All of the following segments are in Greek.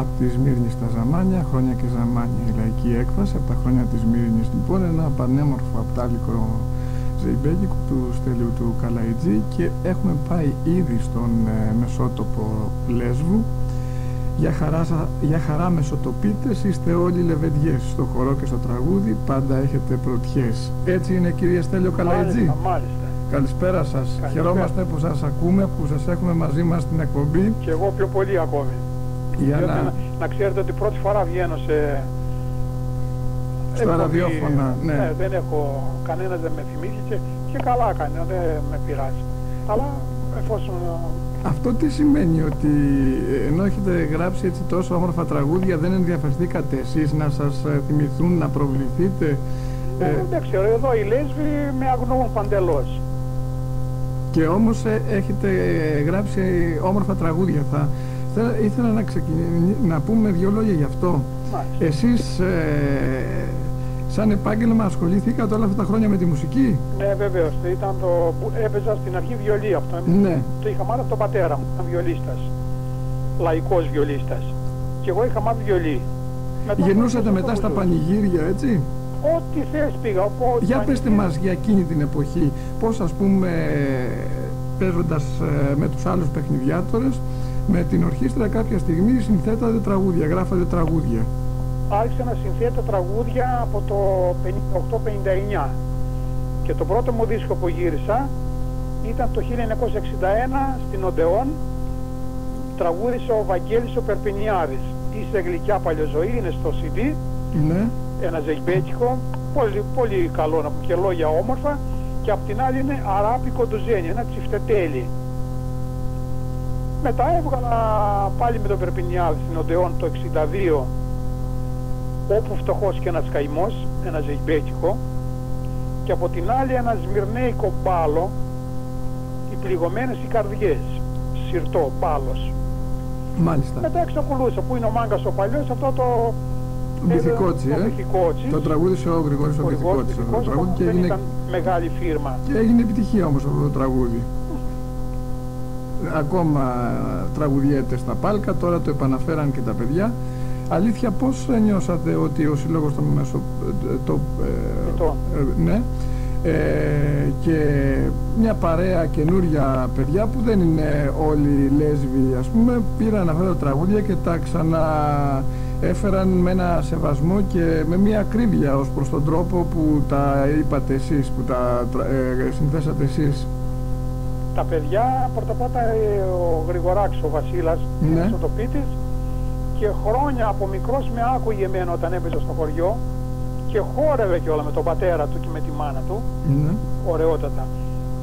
από τη Σμύρνη στα Ζαμάνια, χρόνια και Ζαμάνια η λαϊκή έκφραση, από τα χρόνια της Σμύρνης λοιπόν, ένα πανέμορφο απτάλικο ζεϊμπέκικο του Στέλιου του Καλαϊτζή, και έχουμε πάει ήδη στον μεσότοπο Λέσβου. Για χαρά μεσοτοπίτες, είστε όλοι λεβεντιές, στο χορό και στο τραγούδι πάντα έχετε πρωτιές. Έτσι είναι, κυρία Στέλιο Καλαϊτζή? Μάλιστα. Καλησπέρα σας. Χαιρόμαστε που σας ακούμε, που σας έχουμε μαζί μας στην εκπομπή. Και εγώ πιο πολύ ακόμη. Να ξέρετε ότι πρώτη φορά βγαίνω στα ραδιόφωνα. Ναι, δεν έχω, κανένας δεν με θυμήθηκε και καλά κάνει, δεν με πειράζει. Αλλά εφόσον... Αυτό τι σημαίνει, ότι ενώ έχετε γράψει έτσι τόσο όμορφα τραγούδια, δεν ενδιαφερθήκατε εσείς να σας θυμηθούν, να προβληθείτε? Δεν ξέρω, εδώ οι Λέσβοι με αγνοούν παντελώς. Και όμως έχετε γράψει όμορφα τραγούδια. Ήθελα να πούμε δύο λόγια γι' αυτό. Μάλιστα. Εσείς σαν επάγγελμα ασχολήθηκατε όλα αυτά τα χρόνια με τη μουσική? Ναι, βεβαίως. Έπαιζα στην αρχή βιολί αυτό. Ναι. Το είχα μάθει από τον πατέρα μου, ήταν βιολίστας. Λαϊκός βιολίστας. Και εγώ είχα μάθει βιολί. Γυρνούσατε μετά στα πανηγύρια, έτσι? Ό,τι θες πήγα. Για πέστε μας για εκείνη την εποχή, πώς ας πούμε παίζοντας με τους άλλους παιχνιδιάτορες, με την ορχήστρα κάποια στιγμή συνθέτατε τραγούδια, γράφατε τραγούδια? Άρχισα να συνθέτω τραγούδια από το 58-59 και το πρώτο μου δίσκο που γύρισα ήταν το 1961 στην Οντεόν. Τραγούδισε ο Βαγγέλης ο Περπινιάδης. Είσαι γλυκιά παλιοζωή, είναι στο CD. Ναι. Ένα ζεϊμπέκικο, πολύ, πολύ καλό να πούμε, και λόγια όμορφα. Και απ' την άλλη είναι αράπικο ντουζένι, ένα τσιφτετέλι. Μετά έβγαλα πάλι με τον Περπινιάδη στην Οντεόν το 62, όπου φτωχός και ένας καημός, ένα ζεϊμπέκικο. Και από την άλλη ένα σμυρνέικο μπάλο, οι πληγωμένες οι καρδιές, σιρτό, μπάλος. Μάλιστα. Μετά εξακολούθησα, που είναι ο Μάγκας ο παλιός, αυτό το... Μπιθικότσι, το τραγούδισε ο Γρηγόρης ο Μπιθικότσης. Και δεν ήταν μεγάλη φίρμα. Και έγινε επιτυχία όμως αυτό το τραγούδι. Ακόμα τραγουδιέται στα πάλκα, τώρα το επαναφέραν και τα παιδιά. Αλήθεια, πώς νιώσατε ότι ο Σύλλογος των ναι, και μια παρέα καινούρια παιδιά που δεν είναι όλοι λέσβοι, ας πούμε, πήραν αυτά τα τραγούδια και τα ξαναέφεραν με ένα σεβασμό και με μια ακρίβεια ως προς τον τρόπο που τα είπατε εσείς, που τα συνθέσατε εσείς? Τα παιδιά, πρώτα ο Γρηγοράκης, ο Βασίλας, ναι, ο τοπίτης, και χρόνια από μικρός με άκουγε εμένα όταν έπαιζε στο χωριό και χόρευε κιόλα με τον πατέρα του και με τη μάνα του, ναι, ωραιότατα,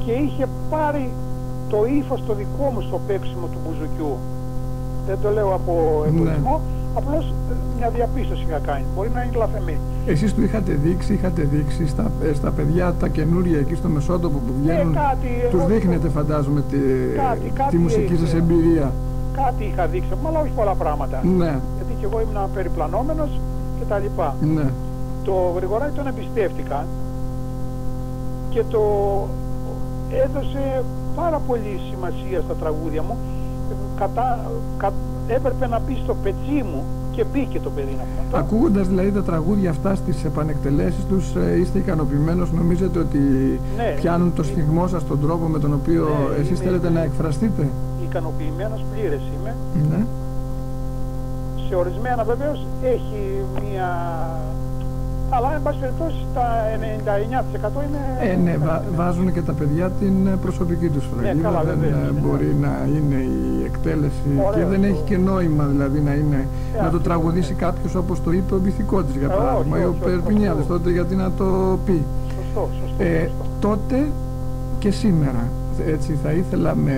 και είχε πάρει το ύφος το δικό μου στο παίξιμο του μπουζουκιού. Δεν το λέω από εγωισμό, ναι, απλώς μια διαπίστωση είχα κάνει, μπορεί να είναι λαθεμή. Εσείς του είχατε δείξει στα παιδιά τα καινούρια εκεί στο Μεσότοπο που βγαίνουν, τους δείχνετε φαντάζομαι τη μουσική σας εμπειρία? Κάτι είχα δείξει, αλλά όχι πολλά πράγματα. Ναι. Γιατί και εγώ ήμουν περιπλανόμενος και τα λοιπά. Ναι. Το Γρηγοράκη τον εμπιστεύτηκα και το έδωσε πάρα πολύ σημασία στα τραγούδια μου. Έπρεπε να μπει στο πετσί μου και μπήκε το παιδί να πούμε. Ακούγοντας δηλαδή τα τραγούδια αυτά στις επανεκτελέσεις τους, είστε ικανοποιημένος? Νομίζετε ότι ναι, πιάνουν το στιγμό σας, τον τρόπο με τον οποίο εσείς θέλετε να εκφραστείτε? Ικανοποιημένος πλήρες είμαι. Ναι. Σε ορισμένα βεβαίως έχει μια... Αλλά εν πάση περιπτώσει τα 99% είναι... Ναι, βάζουν και τα παιδιά την προσωπική τους φραγίδα, ναι, δεν μπορεί να είναι η εκτέλεση. Ωραίο, και δεν έχει και νόημα δηλαδή να το τραγουδήσει κάποιος όπως το είπε ο Μπιθικότσης για παράδειγμα, ή ο Περπινιάδης τότε, γιατί να το πει. Σωστό. Τότε και σήμερα, έτσι θα ήθελα με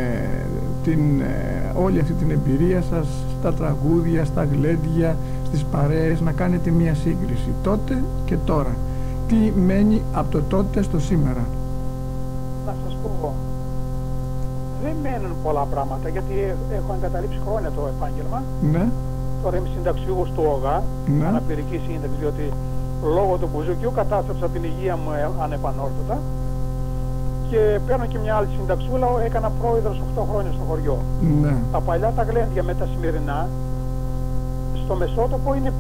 όλη αυτή την εμπειρία σας στα τραγούδια, στα γλέντια, στις παρέες, να κάνετε μια σύγκριση τότε και τώρα. Τι μένει από το τότε στο σήμερα? Να σας πω, δεν μένουν πολλά πράγματα, γιατί έχω εγκαταλείψει χρόνια το επάγγελμα. Ναι. Τώρα είμαι συνταξιούχος του ΟΓΑ, ναι, αναπηρική σύνταξη, διότι λόγω του μπουζουκιού κατάστρεψα την υγεία μου ανεπανόρθωτα και παίρνω και μια άλλη συνταξούλα, έκανα πρόεδρος 8 χρόνια στο χωριό. Ναι. Τα παλιά τα γλέντια με τα σημερινά στο Μεσότοπο είναι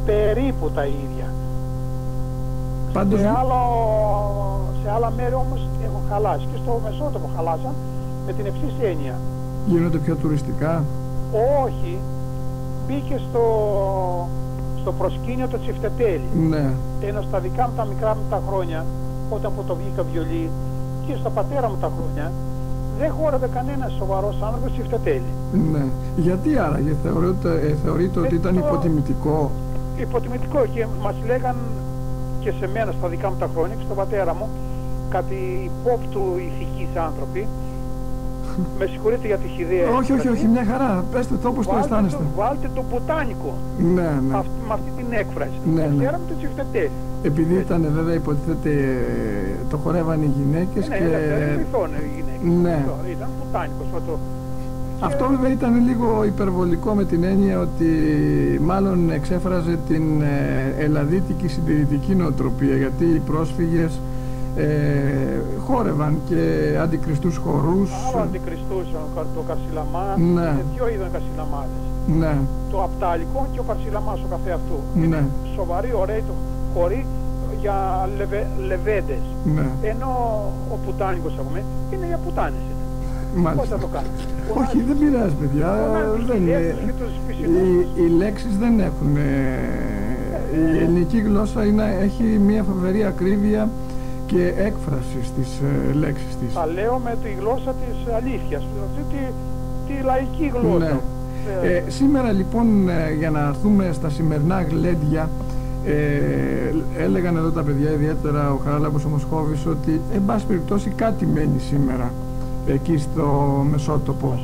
περίπου τα ίδια. Πάντως... Σε άλλα μέρη όμως έχουν χαλάσει και στο Μεσότοπο χαλάσαν με την εξής έννοια. Γίνονται πιο τουριστικά. Όχι, μπήκε στο προσκήνιο το Τσιφτετέλι. Ναι. Ενώ στα δικά μου τα μικρά μου τα χρόνια, όταν το βγήκα βιολί και στα πατέρα μου τα χρόνια, δεν χώρευε κανένας σοβαρός άνθρωπος Τσιφτετέλι. Ναι. Γιατί άραγε, θεωρείτε ότι ήταν υποτιμητικό? Υποτιμητικό, και μας λέγαν και σε μένα στα δικά μου τα χρόνια και στον πατέρα μου, κάτι υπόπτου ηθικείς άνθρωποι. Με συγχωρείτε για τη χυδαία. Όχι, μια χαρά. Πέστε το όπως το αισθάνεστε. Βάλτε το πουτάνικο. Ναι. Με αυτή την έκφραση. Ναι. Ξέραμε το Τσιφτετέλι. Επειδή ήταν βέβαια υποτίθεται το χορεύανε οι γυναίκες και... δεν βυθώνε οι γυναίκες. Ναι. Ήταν πουτάνικος. Αυτό βέβαια ήταν λίγο υπερβολικό με την έννοια ότι μάλλον εξέφραζε την ελλαδίτικη συντηρητική νοοτροπία, γιατί οι πρόσφυγες χόρευαν και αντικριστούς χορούς. Άλλο αντικριστούς, το καρσιλαμά, ναι. Δύο είδαν καρσιλαμάδες. Ναι. Το απτάλικο και ο καρσιλαμάς ο καθεαυτού. Ναι. Είναι σοβαροί, ωραίοι χοροί για λεβέντες. Ναι. Ενώ ο πουτάνικος είναι για πουτάνες. Πώς θα το κάνω? Όχι, δεν πειράζει παιδιά. Οι λέξεις δεν έχουν. Η ελληνική γλώσσα έχει μια φοβερή ακρίβεια και έκφραση στις λέξεις της. Τα λέω με τη γλώσσα της αλήθειας, αυτή τη λαϊκή γλώσσα. Ναι. Σήμερα λοιπόν, για να έρθουμε στα σημερινά γλέντια, έλεγαν εδώ τα παιδιά, ιδιαίτερα ο Χαράλαμπος ο Μοσχόβης, ότι εν πάση περιπτώσει κάτι μένει σήμερα εκεί στο Μεσότοπο.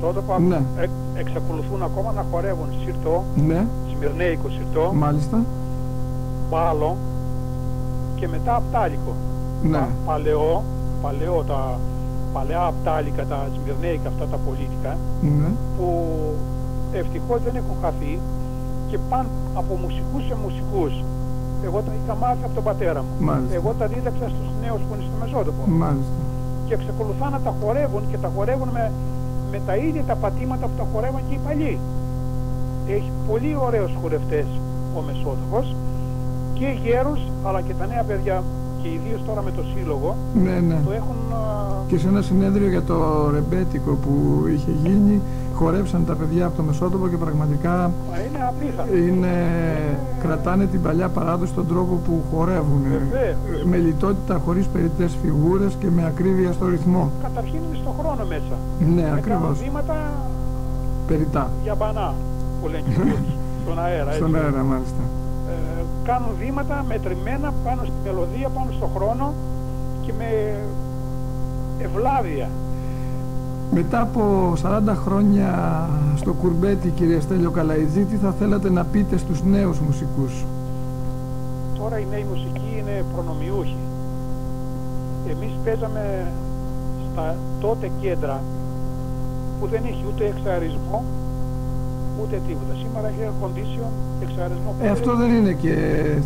Ναι. Εξακολουθούν ακόμα να χορεύουν σιρτό, ναι. Σμυρνέικο σιρτό, μάλιστα, μπάλο και μετά απτάλικο. Ναι. Παλαιό, τα παλαιά απτάλικα, τα σμυρνέικα αυτά τα πολίτικα, ναι. Που ευτυχώς δεν έχουν χαθεί και πάνε από μουσικούς σε μουσικούς. Εγώ τα είχα μάθει από τον πατέρα μου. Μάλιστα. Εγώ τα δίδαξα στους νέους που είναι στο Μεσότοπο. Μάλιστα. Και εξακολουθούν να τα χορεύουν και τα χορεύουν με τα ίδια τα πατήματα που τα χορεύαν και οι παλιοί. Έχει πολύ ωραίους χορευτές ο Μεσότοπος και γέρους αλλά και τα νέα παιδιά, και ιδίως τώρα με το σύλλογο, ναι. Το έχουν... Και σε ένα συνέδριο για το ρεμπέτικο που είχε γίνει, χορέψαν τα παιδιά από το Μεσότοπο και πραγματικά είναι απίθανο. Κρατάνε την παλιά παράδοση στον τρόπο που χορεύουν. Με λιτότητα, χωρίς περιττές φιγούρες και με ακρίβεια στο ρυθμό. Καταρχήν είναι στο χρόνο μέσα. Ναι, ακριβώς. Βήματα περιττά. Για μπανά που λένε στον αέρα. Στον αέρα, μάλιστα. Κάνουν βήματα μετρημένα πάνω στη μελωδία, πάνω στο χρόνο και με ευλάβεια. Μετά από 40 χρόνια στο κουρμπέτι, κύριε Στέλιο Καλαϊτζή, τι θα θέλατε να πείτε στους νέους μουσικούς? Τώρα οι νέοι μουσικοί είναι προνομιούχοι. Εμείς παίζαμε στα τότε κέντρα που δεν έχει ούτε εξαερισμό ούτε τίποτα. Σήμερα έχει air condition, εξαερισμό. Αυτό δεν είναι και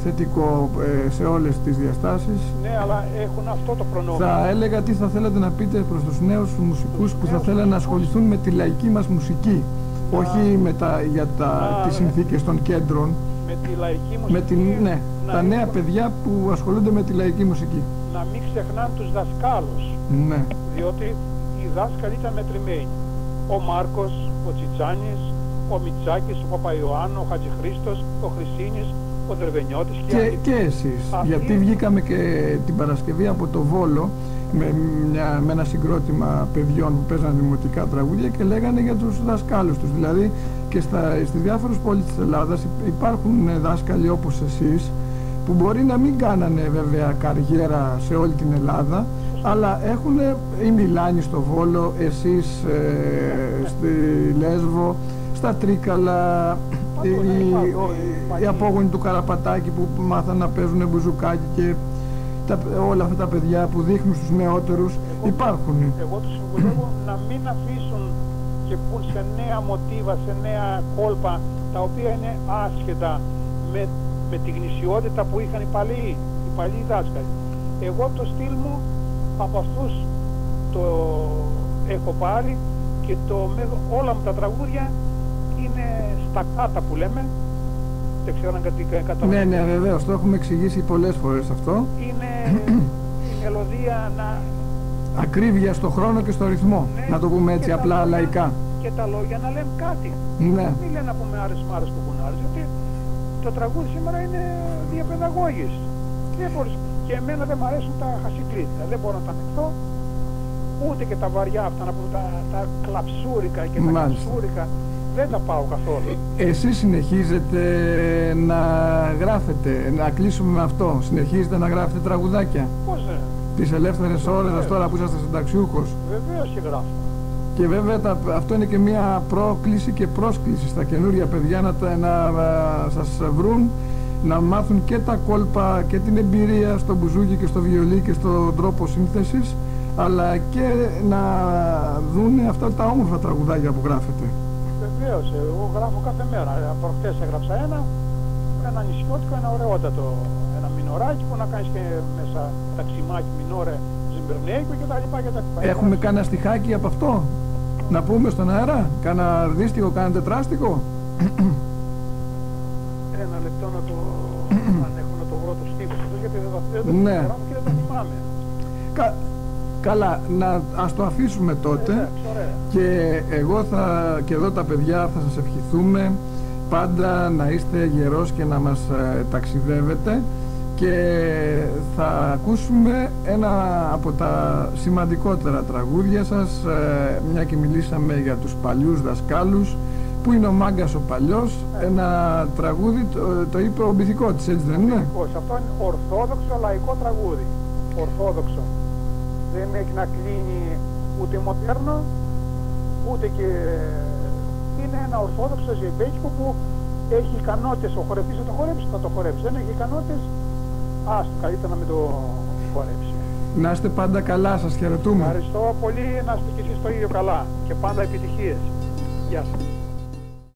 θετικό σε όλες τις διαστάσεις. Ναι, αλλά έχουν αυτό το προνόμιο. Θα έλεγα τι θα θέλατε να πείτε προς τους νέους μουσικούς που θα θέλουν να ασχοληθούν με τη λαϊκή μας μουσική. Όχι για τις συνθήκες των κέντρων. Με τη λαϊκή μουσική. Ναι, τα νέα παιδιά που ασχολούνται με τη λαϊκή μουσική. Να μην ξεχνάνε τους δασκάλους. Ναι. Διότι οι δάσκαλοι ήταν μετρημένοι. Ο Μάρκος, ο Τσιτσάνης, ο Μητσάκης, ο Παπαϊωάννου, ο Χατζηχρήστος, ο Χρυσίνης, ο Δερβενιώτης και εσείς. Γιατί βγήκαμε και την Παρασκευή από το Βόλο με ένα συγκρότημα παιδιών που παίζαν δημοτικά τραγούδια και λέγανε για τους δασκάλους τους. Δηλαδή και στις διάφορες πόλεις της Ελλάδας υπάρχουν δάσκαλοι όπως εσείς που μπορεί να μην κάνανε βέβαια καριέρα σε όλη την Ελλάδα, αλλά έχουν η Μιλάνη στο Βόλο, εσείς στη Λέσβο, στα Τρίκαλα, οι απόγονοι του Καραπατάκη που μάθαν να παίζουν μπουζουκάκι και όλα αυτά τα παιδιά που δείχνουν στους νεότερους υπάρχουν. Εγώ τους συμβουλεύω να μην αφήσουν και πουν σε νέα μοτίβα, σε νέα κόλπα τα οποία είναι άσχετα με τη γνησιότητα που είχαν οι παλιοί δάσκαλοι. Εγώ το στυλ μου από αυτούς το έχω πάρει και όλα μου τα τραγούδια είναι στα κάτα που λέμε, Δεν ξέρω αν καταλαβαίνετε. Ναι, ναι, βεβαίως, το έχουμε εξηγήσει πολλές φορές αυτό. Είναι η μελωδία να... Ακρίβεια στο χρόνο και στο ρυθμό, Ναι, να το πούμε έτσι και απλά τα λόγια- λαϊκά. Και τα λόγια να λένε κάτι. Ναι. Μην λένε να πούμε άρες μάρες κουκουνάρες, γιατί το τραγούδι σήμερα είναι διαπαιδαγώγης. Δεν μπορείς. Και εμένα δεν μου αρέσουν τα χασικλίτικα, δεν μπορώ να τα ανεχθώ. Ούτε και τα βαριά αυτά, να πούμε τα κλαψούρικα και τα Μάλιστα. καψούρικα. Δεν τα πάω καθόλου. Εσείς συνεχίζετε να γράφετε, να κλείσουμε με αυτό, συνεχίζετε να γράφετε τραγουδάκια Πώς δεν. τις ελεύθερες ώρες σας τώρα που είσαστε συνταξιούχος. Βεβαίως και γράφω. Και βέβαια αυτό είναι και μια πρόκληση και πρόσκληση στα καινούρια παιδιά να σας βρουν, να μάθουν και τα κόλπα και την εμπειρία στο μπουζούκι και στο βιολί και στον τρόπο σύνθεσης, αλλά και να δουν αυτά τα όμορφα τραγουδάκια που γράφετε. Βεβαίως, εγώ γράφω κάθε μέρα. Προχτές έγραψα ένα νησιώτικο, ένα ωραιότατο, ένα μινωράκι που να κάνεις και μέσα ταξιμάκι, μινόρε, ζιμπερνέικο κτλ. Έχουμε κάνα στιχάκι από αυτό, να πούμε στον αέρα, κάνα δίστιχο, κάνα τετράστιχο. Ένα λεπτό να το... αν έχω να το βρω το στίχο αυτό, γιατί δεν το Ναι. γράφω και δεν το θυμάμαι. Καλά, ας το αφήσουμε τότε. Εντάξει, ωραία. Και εγώ και εδώ τα παιδιά θα σας ευχηθούμε πάντα να είστε γερός και να μας ταξιδεύετε, και θα ακούσουμε ένα από τα σημαντικότερα τραγούδια σας, μια και μιλήσαμε για τους παλιούς δασκάλους, που είναι ο Μάγκας ο Παλιός, ένα τραγούδι, το είπε ο Μπιθικώτης, έτσι δεν είναι? Όχι, αυτό είναι ορθόδοξο λαϊκό τραγούδι. Ορθόδοξο. Δεν έχει να κλείνει ούτε μοντέρνο, ούτε και... Είναι ένα ορθόδοξο ζεμπέκικο που έχει ικανότητες. Ο χορευτής θα το χορέψει, θα το χορέψει. Δεν έχει ικανότητες, άστο, καλύτερα να μην το χορέψει. Να είστε πάντα καλά, σας χαιρετούμε. Ευχαριστώ πολύ, να είστε και εσείς το ίδιο καλά και πάντα επιτυχίες. Γεια σας.